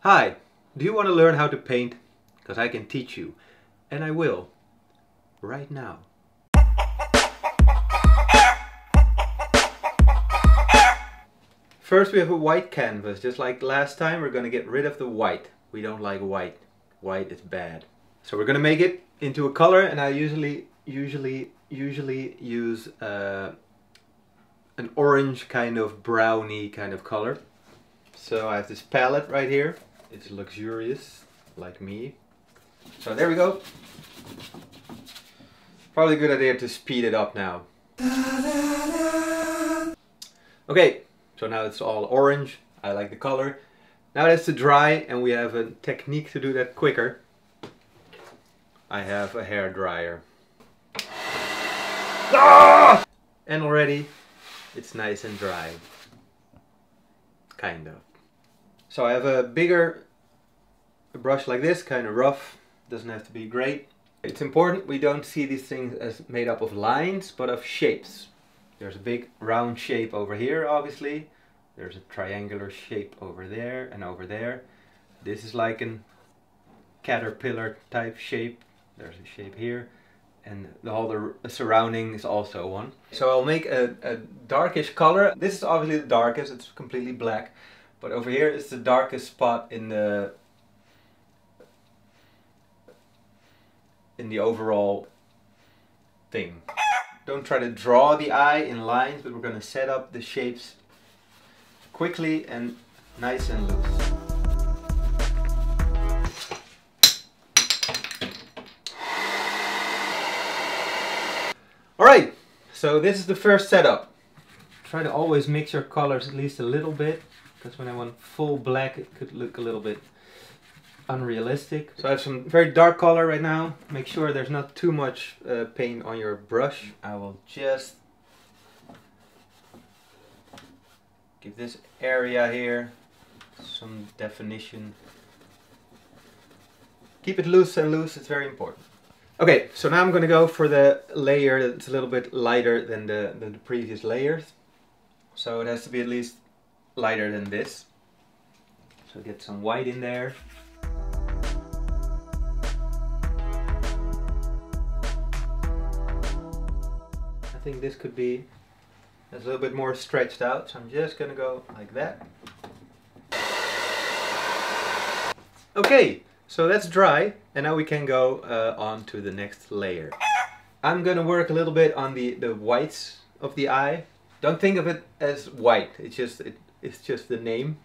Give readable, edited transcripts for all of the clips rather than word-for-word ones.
Hi, do you want to learn how to paint? Because I can teach you, and I will, right now. First we have a white canvas, just like last time. We're going to get rid of the white. We don't like white. White is bad. So we're going to make it into a color, and I usually use an orange kind of browny kind of color. So I have this palette right here. It's luxurious, like me. So there we go. Probably a good idea to speed it up now. Okay, so now it's all orange. I like the color. Now that's to dry, and we have a technique to do that quicker. I have a hair dryer. Ah! And already it's nice and dry. Kind of. So I have a bigger brush like this, kind of rough. Doesn't have to be great. It's important we don't see these things as made up of lines, but of shapes. There's a big round shape over here, obviously. There's a triangular shape over there and over there. This is like a caterpillar type shape. There's a shape here. And the surrounding is also one. So I'll make a darkish color. This is obviously the darkest, it's completely black. But over here is the darkest spot in the overall thing. Don't try to draw the eye in lines, but we're going to set up the shapes quickly and nice and loose. Alright, so this is the first setup. Try to always mix your colors at least a little bit, because when I want full black it could look a little bit unrealistic. So I have some very dark color right now. Make sure there's not too much paint on your brush. I will just give this area here some definition. Keep it loose and loose, it's very important. Okay, so now I'm going to go for the layer that's a little bit lighter than the previous layers. So it has to be at least lighter than this. So get some white in there. I think this could be a little bit more stretched out, so I'm just going to go like that. Okay, so that's dry, and now we can go on to the next layer. I'm going to work a little bit on the whites of the eye. Don't think of it as white, it's just the name,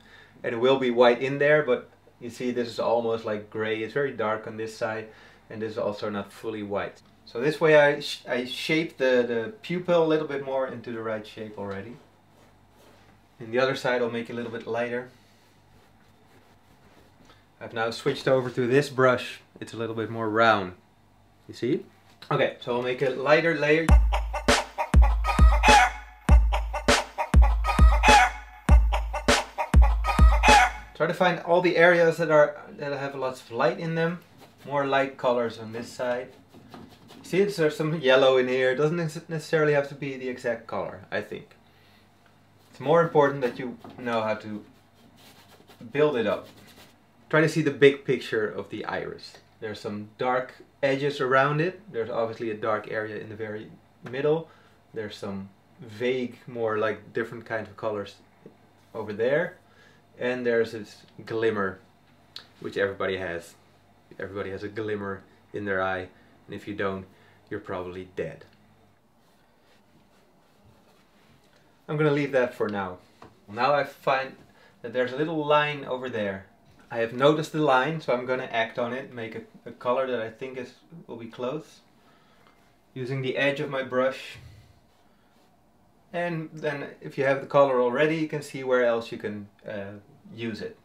and it will be white in there, but you see this is almost like gray. It's very dark on this side, and this is also not fully white. So this way I shape the pupil a little bit more into the right shape already. And the other side I'll make it a little bit lighter. I've now switched over to this brush. It's a little bit more round. You see? Okay, so I'll make a lighter layer. Try to find all the areas that have lots of light in them. More light colors on this side. See, there's some yellow in here. It doesn't necessarily have to be the exact color, I think. It's more important that you know how to build it up. Try to see the big picture of the iris. There's some dark edges around it. There's obviously a dark area in the very middle. There's some vague, more like different kinds of colors over there. And there's this glimmer, which everybody has. Everybody has a glimmer in their eye, and if you don't, you're probably dead. I'm gonna leave that for now. Now I find that there's a little line over there. I have noticed the line, so I'm gonna act on it, make a color that I think will be close. Using the edge of my brush. And then if you have the color already, you can see where else you can use it.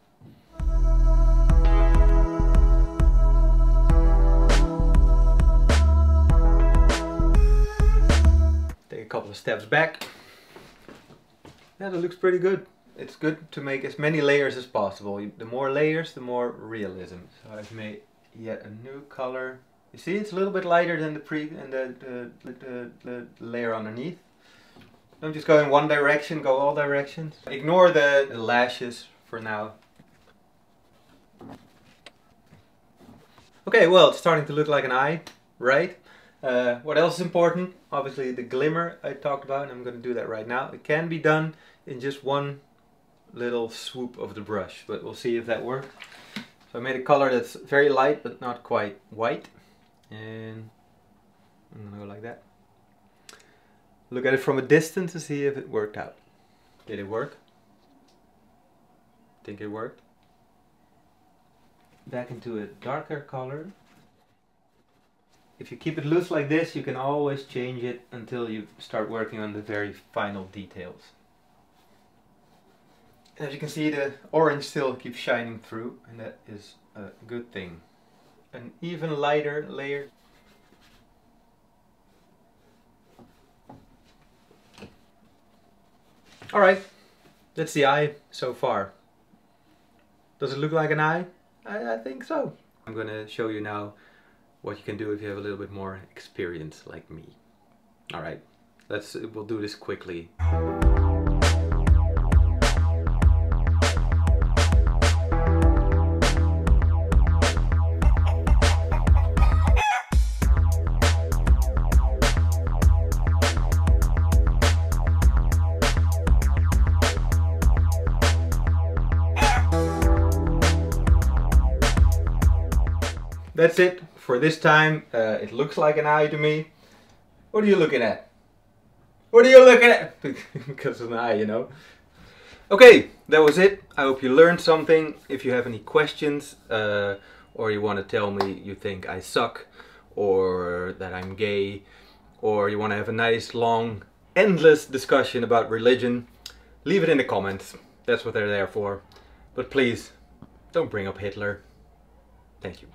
Take a couple of steps back. Yeah, that looks pretty good. It's good to make as many layers as possible. The more layers, the more realism. So I've made yet a new color. You see, it's a little bit lighter than the layer underneath. Don't just go in one direction, go all directions. Ignore the lashes for now. Okay, well, it's starting to look like an eye, right? What else is important? Obviously the glimmer I talked about, and I'm going to do that right now. It can be done in just one little swoop of the brush, but we'll see if that works. So I made a color that's very light but not quite white, and I'm going to go like that. Look at it from a distance to see if it worked out. Did it work? Think it worked? Back into a darker color. If you keep it loose like this, you can always change it until you start working on the very final details. As you can see, the orange still keeps shining through, and that is a good thing. An even lighter layer. Alright, that's the eye so far. Does it look like an eye? I think so. I'm going to show you now what you can do if you have a little bit more experience like me. Alright, we'll do this quickly. That's it for this time. It looks like an eye to me. What are you looking at? What are you looking at? Because of an eye, you know. Okay, that was it. I hope you learned something. If you have any questions or you want to tell me you think I suck or that I'm gay or you want to have a nice, long, endless discussion about religion, leave it in the comments. That's what they're there for. But please, don't bring up Hitler. Thank you.